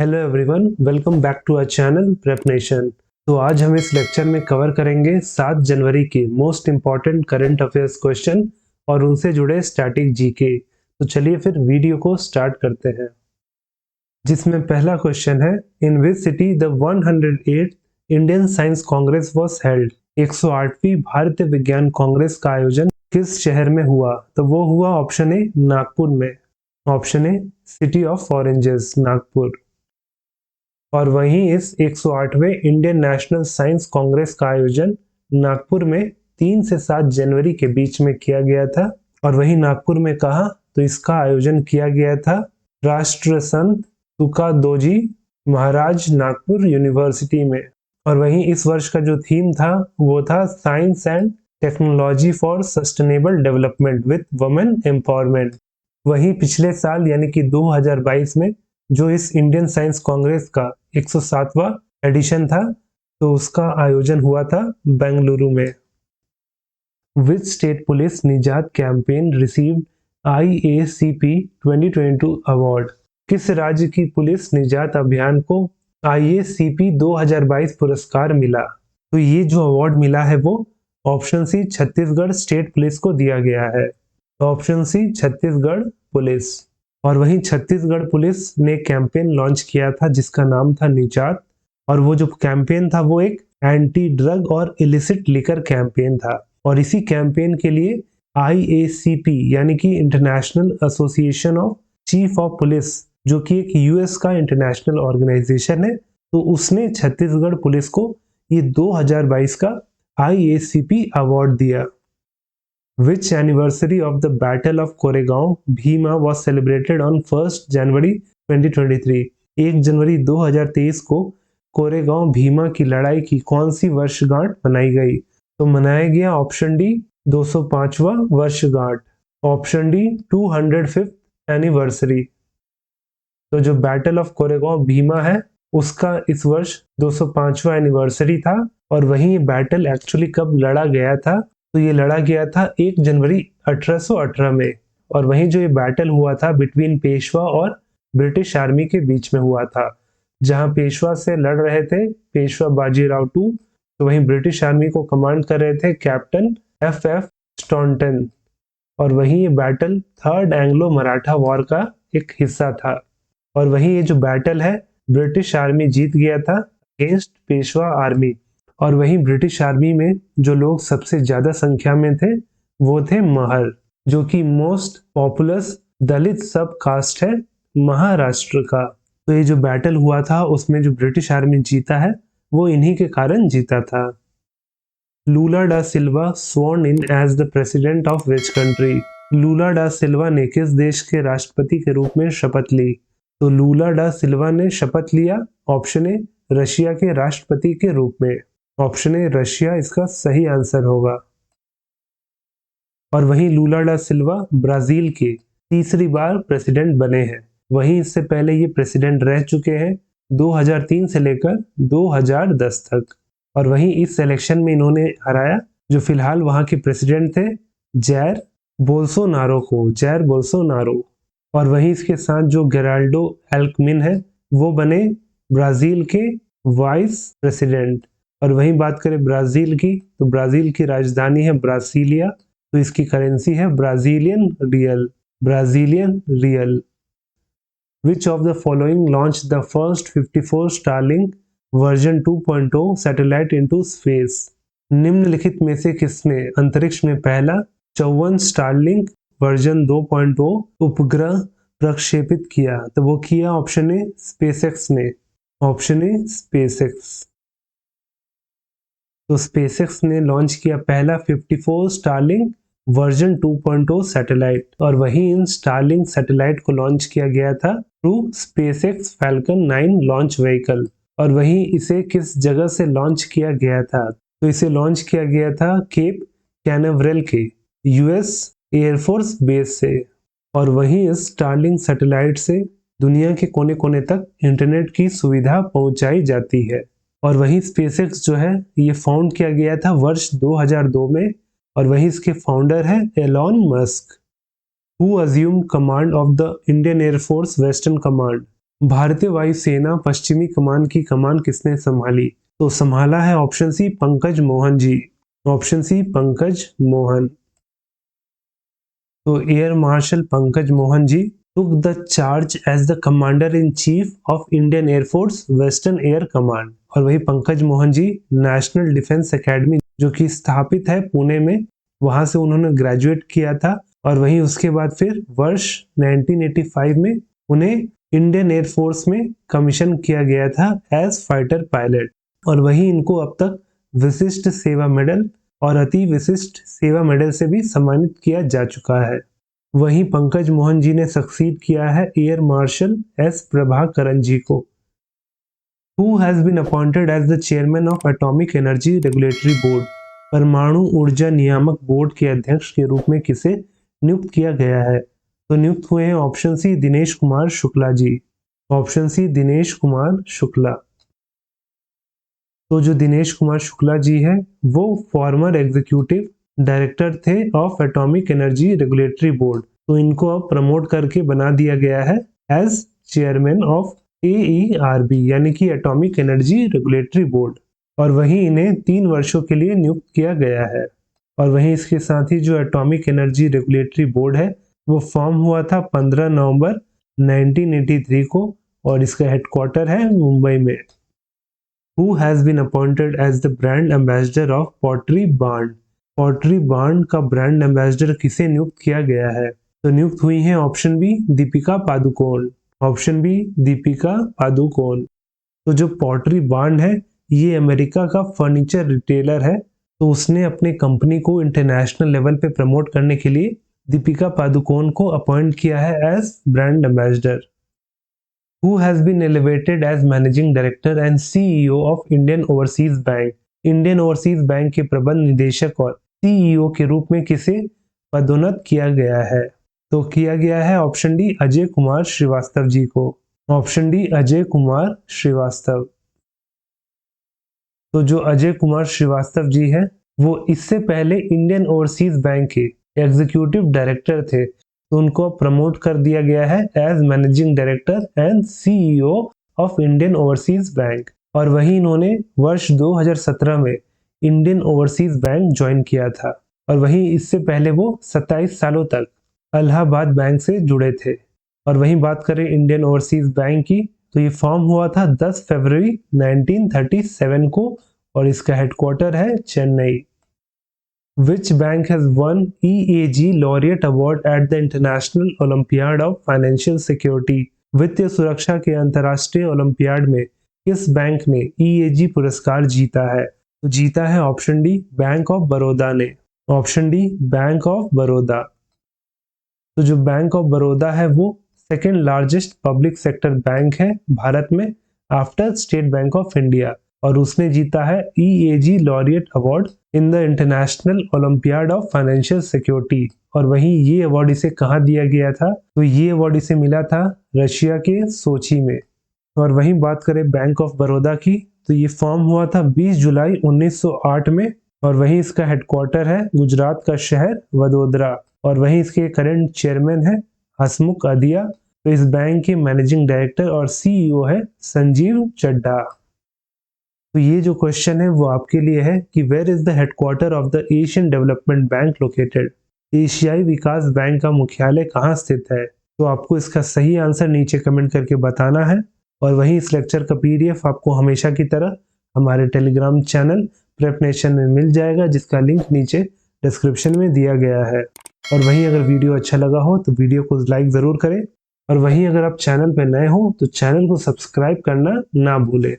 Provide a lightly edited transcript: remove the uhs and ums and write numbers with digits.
Hello everyone, welcome back to our channel prep nation. तो आज हम इस लेक्चर में कवर करेंगे 7 जनवरी के most important current affairs question और उनसे जुड़े स्टैटिक जीके। तो चलिए फिर वीडियो को स्टार्ट करते हैं, जिसमें पहला क्वेश्चन है, in which city the 108th Indian science congress was held. 108वीं भारतीय विज्ञान कांग्रेस का आयोजन किस शहर में हुआ? तो वो हुआ ऑप्शन ए नागपुर में। Option A city of oranges, Nagpur. और वहीं इस 108वें इंडियन नेशनल साइंस कांग्रेस का आयोजन नागपुर में 3 से 7 जनवरी के बीच में किया गया था। और वहीं नागपुर में कहा, तो इसका आयोजन किया गया था राष्ट्र संत तुकादोजी महाराज नागपुर यूनिवर्सिटी में। और वहीं इस वर्ष का जो थीम था वो था science and technology for sustainable development with women empowerment. वहीं पिछले साल यानी कि 2022 में जो इस इंडियन साइंस कांग्रेस का 107वां एडिशन था, तो उसका आयोजन हुआ था बेंगलुरु में। विच स्टेट पुलिस निजात कैंपेन रिसीव्ड IACP 2022 अवार्ड। किस राज्य की पुलिस निजात अभियान को IACP 2022 पुरस्कार मिला? तो ये जो अवार्ड मिला है वो option C Chhattisgarh state police को दिया गया है। Option C Chhattisgarh police. और वहीं छत्तीसगढ़ पुलिस ने कैंपेन लॉन्च किया था जिसका नाम था निजात। और वो जो कैंपेन था वो एक एंटी ड्रग और इलिसिट लिकर कैंपेन था। और इसी कैंपेन के लिए IACP यानी कि international association of chief of police, जो कि एक US का इंटरनेशनल ऑर्गेनाइजेशन है, तो उसने छत्तीसगढ़ पुलिस को ये 2022 का IACP अवार्ड दिया। Which anniversary of the Battle of Koregaon Bhima was celebrated on 1st January 2023? 1 जनवरी 2023 को कोरेगांव भीमा की लड़ाई की कौन सी वर्षगांठ मनाई गई? तो मनाया गया ऑप्शन डी 205वां वर्षगांठ। Option D 205th anniversary. तो जो बैटल ऑफ कोरेगांव भीमा है उसका इस वर्ष 205वां एनिवर्सरी था। और वहीं ये बैटल एक्चुअली कब लड़ा गया था? तो ये लड़ा गया था 1 जनवरी 1818 में। और वहीं जो ये बैटल हुआ था बिटवीन पेशवा और ब्रिटिश आर्मी के बीच में हुआ था, जहां पेशवा से लड़ रहे थे पेशवा बाजीराव टू, तो वहीं ब्रिटिश आर्मी को कमांड कर रहे थे कैप्टन FF स्टॉन्टन। और वहीं ये battle third Anglo Maratha war का एक हिस्सा था। और वहीं ये जो बैटल है ब्रिटिश आर्मी जीत गया था अगेंस्ट पेशवा आर्मी। और वहीं ब्रिटिश आर्मी में जो लोग सबसे ज्यादा संख्या में थे वो थे महर, जो कि मोस्ट पॉपुलस दलित सब कास्ट है महाराष्ट्र का। तो ये जो बैटल हुआ था उसमें जो ब्रिटिश आर्मी जीता है वो इन्हीं के कारण जीता था। Lula da Silva sworn in as the president of which country. Lula da Silva ने किस देश के राष्ट्रपति के रूप में शपथ ली? तो लूला डा सिल्वा ने शपथ लिया ऑप्शन ए रशिया के राष्ट्रपति के रूप में। ऑप्शन ए रशिया इसका सही आंसर होगा। और वहीं लूला डा सिल्वा ब्राजील के तीसरी बार प्रेसिडेंट बने हैं। वहीं इससे पहले ये प्रेसिडेंट रह चुके हैं 2003 से लेकर 2010 तक। और वहीं इस इलेक्शन में इन्होंने हराया जो फिलहाल वहां के प्रेसिडेंट थे जैर बोल्सोनारो को, जैर बोल्सोनारो। और वहीं इसके साथ जो गेराल्डो एल्कमिन है वो बने ब्राजील के वाइस प्रेसिडेंट। और वहीं बात करें ब्राजील की, तो ब्राजील की राजधानी है ब्रासिलिया, तो इसकी करेंसी है Brazilian real, Brazilian real. Which of the following launched the first 54 Starlink version 2.0 satellite into space? निम्नलिखित में से किसने अंतरिक्ष में पहला 54 स्टारलिंक वर्जन 2.0 उपग्रह प्रक्षेपित किया? तो वो किया ऑप्शन ए स्पेसएक्स ने। Option A SpaceX. तो स्पेसएक्स ने लॉन्च किया पहला 54 स्टारलिंक वर्जन 2.0 सैटेलाइट। और वहीं इन स्टारलिंक सैटेलाइट को लॉन्च किया गया था through SpaceX falcon 9 launch vehicle. और वहीं इसे किस जगह से लॉन्च किया गया था? तो इसे लॉन्च किया गया था केप कैनावरेल के US एयरफोर्स बेस से। और वहीं इस स्टारलिंक सैटेलाइट से दुनिया के कोने कोने तक इंटरनेट की सुविधा पहुंचाई जाती है। और वहीं स्पेसएक्स जो है ये फाउंड किया गया था वर्ष 2002 में। और वहीं इसके फाउंडर है Elon Musk. Who assumed command of the Indian air force western command. भारतीय वायुसेना पश्चिमी कमान की कमान किसने संभाली? तो संभाला है option C Pankaj Mohan ji. Option C Pankaj Mohan. तो air marshal Pankaj Mohan ji took the charge as the commander in chief of Indian Air Force Western Air Command। और वही पंकज मोहन जी नेशनल डिफेंस एकेडमी जो कि स्थापित है पुणे में, वहां से उन्होंने ग्रेजुएट किया था और वहीं उसके बाद फिर वर्ष 1985 में उन्हें इंडियन एयर फोर्स में कमीशन किया गया था एज फाइटर पायलट। और वहीं इनको अब तक विशिष्ट सेवा मेडल और अति विशिष्ट सेवा मेडल से भी सम्मानित किया जा चुका है। वहीं पंकज मोहन जी ने सक्सीड किया है एयर मार्शल एस प्रभाकरन जी को। Who has been appointed as the chairman of Atomic Energy Regulatory Board? परमाणु ऊर्जा नियामक बोर्ड के अध्यक्ष के रूप में किसे नियुक्त किया गया है? तो नियुक्त हुए हैं option C Dinesh Kumar Shukla ji. Option C Dinesh Kumar Shukla. तो जो दिनेश कुमार शुक्ला जी है वो फॉर्मर एग्जीक्यूटिव डायरेक्टर थे of atomic energy regulatory board. तो इनको अब प्रमोट करके बना दिया गया है एज चेयरमैन ऑफ AERB यानी कि एटॉमिक एनर्जी रेगुलेटरी बोर्ड। और वहीं इन्हें 3 वर्षों के लिए नियुक्त किया गया है। और वहीं इसके साथ ही जो एटॉमिक एनर्जी रेगुलेटरी बोर्ड है वो फॉर्म हुआ था 15 नवंबर 1983 को और इसका हेडक्वार्टर है मुंबई में। Who has been appointed as the brand ambassador of Pottery Barn? Pottery Barn का ब्रांड एम्बेसडर किसे नियुक्त किया गया है? तो नियुक्त हुई हैं option B Deepika Padukone. Option B Deepika Padukone. तो जो पॉटरी बार्न है ये अमेरिका का फर्नीचर रिटेलर है। तो उसने अपने कंपनी को इंटरनेशनल लेवल पे प्रमोट करने के लिए दीपिका पादुकोण को अपॉइंट किया है as brand ambassador. Who has been elevated as managing director and CEO of Indian Overseas Bank? Indian overseas bank के प्रबंध निदेशक और CEO के रूप में किसे पदोन्नत किया गया है? तो किया गया है ऑप्शन डी अजय कुमार श्रीवास्तव जी को। Option D Ajay Kumar Srivastava. तो जो अजय कुमार श्रीवास्तव जी है वो इससे पहले इंडियन ओवरसीज बैंक के एग्जीक्यूटिव डायरेक्टर थे। तो उनको प्रमोट कर दिया गया है as managing director and CEO of Indian overseas bank. और वहीं इन्होंने वर्ष 2017 में इंडियन ओवरसीज बैंक ज्वाइन किया था। और वहीं इससे पहले वो 27 सालों तक इलाहाबाद बैंक से जुड़े थे। और वहीं बात करें इंडियन ओवरसीज बैंक की तो ये फॉर्म हुआ था 10 फरवरी 1937 को और इसका हेडक्वार्टर है Chennai. Which bank has won EAG Laureate Award at the International Olympiad of Financial Security? वित्तीय सुरक्षा के अंतर्राष्ट्रीय ओलंपियाड में किस बैंक ने EAG पुरस्कार जीता है? तो जीता है option D Bank of Baroda ने। Option D Bank of Baroda. तो जो बैंक ऑफ बड़ौदा है वो second largest public sector bank है भारत में after State Bank of India. और उसने जीता है EAG laureate award in the international olympiad of financial security. और वहीं ये अवार्ड इसे कहाँ दिया गया था? तो ये अवार्ड इसे मिला था रशिया के सोची में। और वहीं बात करें बैंक ऑफ बड़ौदा की तो ये फॉर्म हुआ था 20 जुलाई 1908 में और वहीं इसका हेडक्वार्टर है गुजरात का शहर वडोदरा। और वहीं इसके करंट चेयरमैन है हसमुख अदिया। तो इस बैंक के मैनेजिंग डायरेक्टर और CEO है संजीव चड्ढा। तो ये जो क्वेश्चन है वो आपके लिए है कि where is the headquarter of the Asian Development Bank located? एशियाई विकास बैंक का मुख्यालय कहाँ स्थित है? तो आपको इसका सही आंसर नीचे कमेंट करके बताना है। और वहीं इस लेक्चर का PDF आपको हमेशा की तरह हमारे टेलीग्राम चैनल प्रेप नेशन में मिल जाएगा जिसका लिंक नीचे डिस्क्रिप्शन में दिया गया है। और वहीं अगर वीडियो अच्छा लगा हो तो वीडियो को लाइक ज़रूर करें। और वहीं अगर आप चैनल पर नए हो तो चैनल को सब्सक्राइब करना ना भूलें।